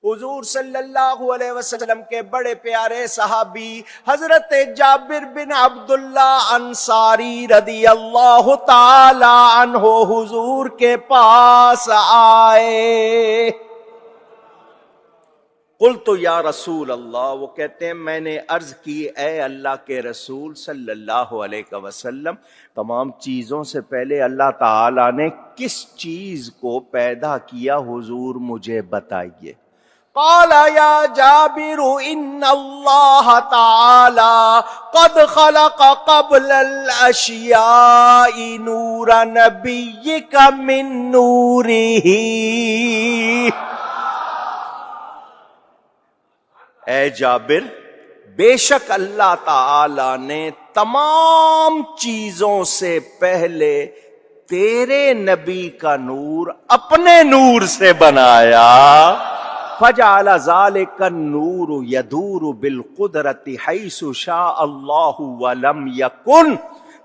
حضور صلی اللہ علیہ وسلم کے بڑے پیارے صحابی حضرت جابر بن عبداللہ انصاری رضی اللہ تعالی عنہ حضور کے پاس آئے. قلت یا رسول اللہ، وہ کہتے ہیں میں نے عرض کی اے اللہ کے رسول صلی اللہ علیہ وسلم، تمام چیزوں سے پہلے اللہ تعالی نے کس چیز کو پیدا کیا حضور مجھے بتائیے. قال یا جابر ان اللہ تعالی قد خلق قبل الاشیاء نور نبیک من نورہ. اے جابر، بے شک اللہ تعالی نے تمام چیزوں سے پہلے تیرے نبی کا نور اپنے نور سے بنایا. فجعل ذلك النور يدور بالقدرة حيث شاء الله ولم يكن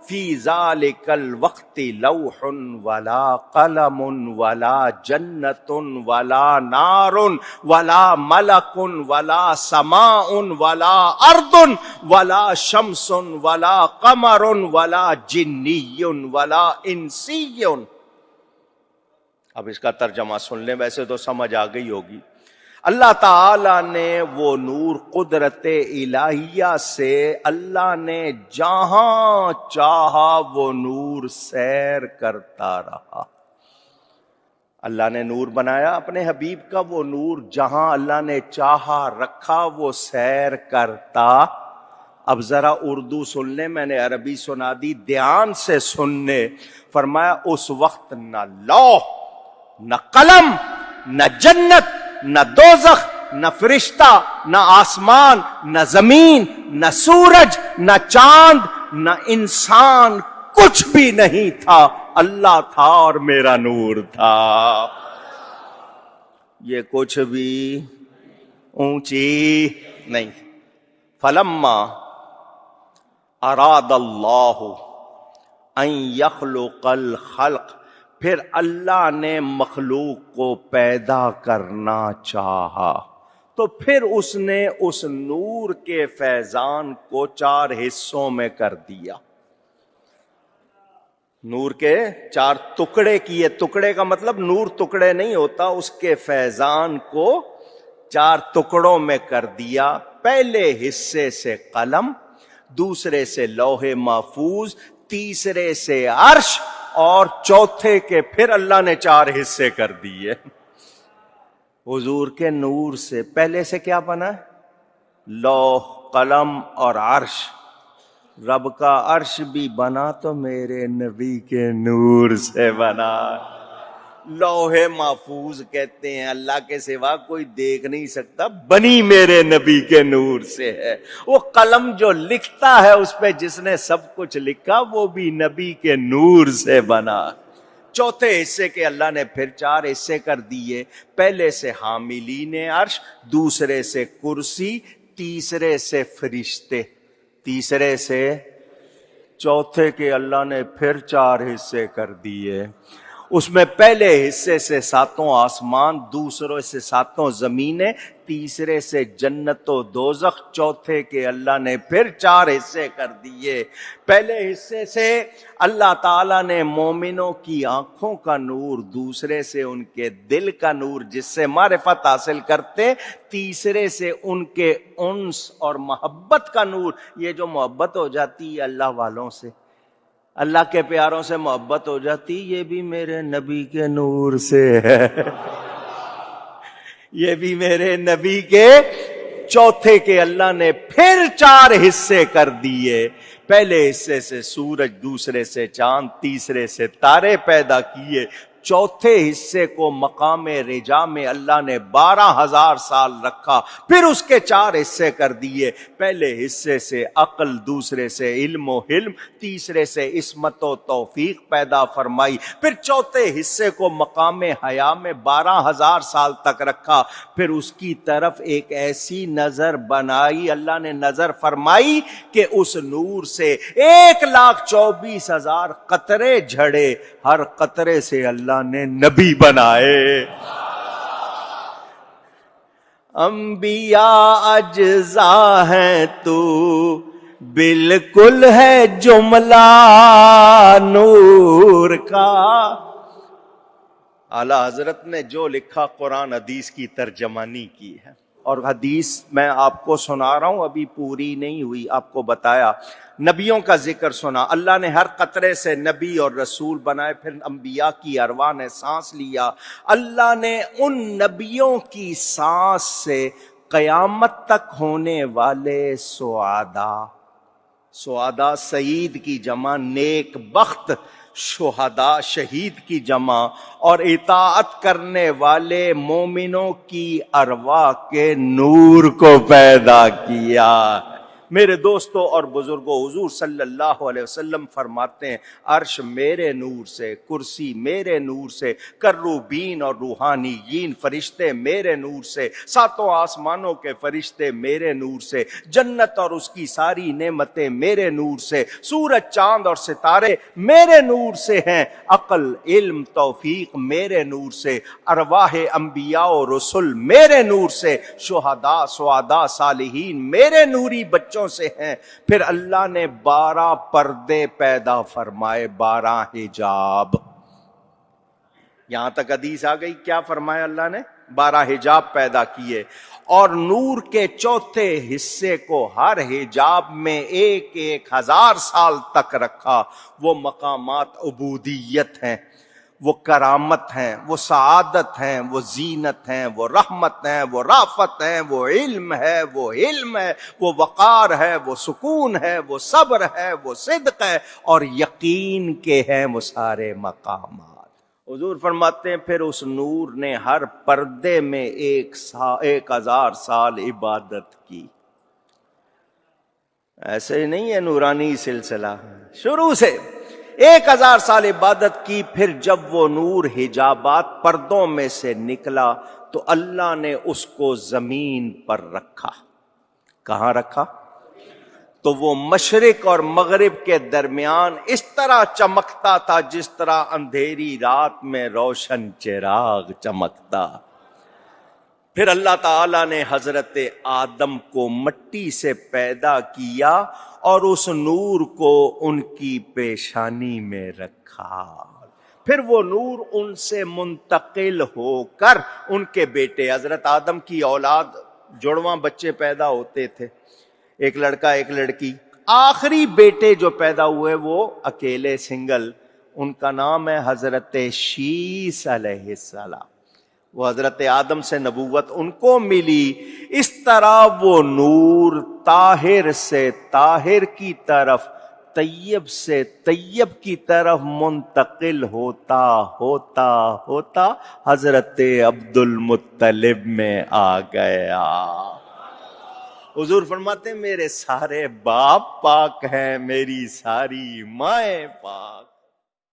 في ذلك الوقت لوح ولا قلم ولا جنة ولا نار ولا ملك ولا سماء ولا أرض ولا شمس ولا قمر ولا جني ولا إنسي. اب اس کا ترجمہ سن لیں، ویسے تو سمجھ آ گئی ہوگی. اللہ تعالی نے وہ نور قدرت الہیہ سے اللہ نے جہاں چاہا وہ نور سیر کرتا رہا. اللہ نے نور بنایا اپنے حبیب کا، وہ نور جہاں اللہ نے چاہا رکھا وہ سیر کرتا. اب ذرا اردو سن لیں، میں نے عربی سنا دی، دھیان سے سننے. فرمایا اس وقت نہ لوح، نہ قلم، نہ جنت، نہ دوزخ، نہ فرشتہ، نہ آسمان، نہ زمین، نہ سورج، نہ چاند، نہ انسان، کچھ بھی نہیں تھا. اللہ تھا اور میرا نور تھا. یہ کچھ بھی اونچی نہیں. فلما اراد اللہ ان یخلق الخلق، پھر اللہ نے مخلوق کو پیدا کرنا چاہا تو پھر اس نے اس نور کے فیضان کو 4 حصوں میں کر دیا. نور کے 4 ٹکڑے کیے. ٹکڑے کا مطلب نور ٹکڑے نہیں ہوتا، اس کے فیضان کو 4 ٹکڑوں میں کر دیا. پہلے حصے سے قلم، دوسرے سے لوح محفوظ، تیسرے سے عرش، اور چوتھے کے پھر اللہ نے 4 حصے کر دیے. حضور کے نور سے پہلے سے کیا بنا؟ لوح، قلم اور عرش. رب کا عرش بھی بنا تو میرے نبی کے نور سے بنا. لوح محفوظ کہتے ہیں اللہ کے سوا کوئی دیکھ نہیں سکتا، بنی میرے نبی کے نور سے ہے. وہ قلم جو لکھتا ہے اس پہ جس نے سب کچھ لکھا وہ بھی نبی کے نور سے بنا. چوتھے حصے کے اللہ نے پھر 4 حصے کر دیے. پہلے سے حاملین عرش، دوسرے سے کرسی، تیسرے سے فرشتے، تیسرے سے چوتھے کے اللہ نے پھر 4 حصے کر دیے. اس میں پہلے حصے سے 7 آسمان، دوسرے سے 7 زمینیں، تیسرے سے جنت و دوزخ، چوتھے کے اللہ نے پھر 4 حصے کر دیے. پہلے حصے سے اللہ تعالیٰ نے مومنوں کی آنکھوں کا نور، دوسرے سے ان کے دل کا نور جس سے معرفت حاصل کرتے، تیسرے سے ان کے انس اور محبت کا نور. یہ جو محبت ہو جاتی ہے اللہ والوں سے، اللہ کے پیاروں سے محبت ہو جاتی، یہ بھی میرے نبی کے نور سے ہے. یہ بھی میرے نبی کے. چوتھے کے اللہ نے پھر 4 حصے کر دیے. پہلے حصے سے سورج، دوسرے سے چاند، تیسرے سے تارے پیدا کیے. چوتھے حصے کو مقام رجا میں اللہ نے 12,000 سال رکھا، پھر اس کے 4 حصے کر دیے. پہلے حصے سے عقل، دوسرے سے علم و حلم، تیسرے سے عصمت و توفیق پیدا فرمائی. پھر چوتھے حصے کو مقام حیا میں 12,000 سال تک رکھا. پھر اس کی طرف ایک ایسی نظر بنائی، اللہ نے نظر فرمائی کہ اس نور سے 1,24,000 قطرے جھڑے، ہر قطرے سے اللہ نے نبی بنائے. انبیاء اجزا ہیں تو بالکل ہے جملہ نور کا. اعلی حضرت نے جو لکھا قرآن حدیث کی ترجمانی کی ہے. اور حدیث میں آپ کو سنا رہا ہوں، ابھی پوری نہیں ہوئی. آپ کو بتایا نبیوں کا ذکر سنا، اللہ نے ہر قطرے سے نبی اور رسول بنائے، پھر انبیاء کی ارواح نے سانس لیا. اللہ نے ان نبیوں کی سانس سے قیامت تک ہونے والے سعادہ سعید کی جمع، نیک بخت، شہداء شہید کی جمع، اور اطاعت کرنے والے مومنوں کی ارواح کے نور کو پیدا کیا. میرے دوستوں اور بزرگوں، حضور صلی اللہ علیہ وسلم فرماتے ہیں عرش میرے نور سے، کرسی میرے نور سے، کروبین اور روحانیین فرشتے میرے نور سے، ساتوں آسمانوں کے فرشتے میرے نور سے، جنت اور اس کی ساری نعمتیں میرے نور سے، سورج چاند اور ستارے میرے نور سے ہیں، عقل علم توفیق میرے نور سے، ارواح انبیاء و رسل میرے نور سے، شہداء سعداء صالحین میرے نوری بچوں سے ہیں. پھر اللہ نے 12 پردے پیدا فرمائے، 12 حجاب. یہاں تک حدیث آ گئی. کیا فرمایا اللہ نے؟ 12 حجاب پیدا کیے، اور نور کے چوتھے حصے کو ہر حجاب میں 1000 سال تک رکھا. وہ مقامات عبودیت ہیں، وہ کرامت ہیں، وہ سعادت ہیں، وہ زینت ہیں، وہ رحمت ہیں، وہ رافت ہیں، وہ علم ہے، وہ علم ہے، وہ وقار ہے، وہ سکون ہے، وہ صبر ہے، وہ صدق ہے، اور یقین کے ہیں وہ سارے مقامات. حضور فرماتے ہیں پھر اس نور نے ہر پردے میں 1000 سال عبادت کی. ایسے ہی نہیں ہے نورانی سلسلہ، شروع سے 1000 سال عبادت کی. پھر جب وہ نور حجابات پردوں میں سے نکلا تو اللہ نے اس کو زمین پر رکھا. کہاں رکھا؟ تو وہ مشرق اور مغرب کے درمیان اس طرح چمکتا تھا جس طرح اندھیری رات میں روشن چراغ چمکتا. پھر اللہ تعالی نے حضرت آدم کو مٹی سے پیدا کیا اور اس نور کو ان کی پیشانی میں رکھا. پھر وہ نور ان سے منتقل ہو کر ان کے بیٹے، حضرت آدم کی اولاد، جڑواں بچے پیدا ہوتے تھے، ایک لڑکا ایک لڑکی. آخری بیٹے جو پیدا ہوئے وہ اکیلے سنگل، ان کا نام ہے حضرت شیس علیہ السلام. وہ حضرت آدم سے نبوت ان کو ملی. اس طرح وہ نور طاہر سے طاہر کی طرف، طیب سے طیب کی طرف منتقل ہوتا ہوتا ہوتا حضرت عبد المطلب میں آ گیا. حضور فرماتے ہیں میرے سارے باپ پاک ہیں، میری ساری مائیں پاک.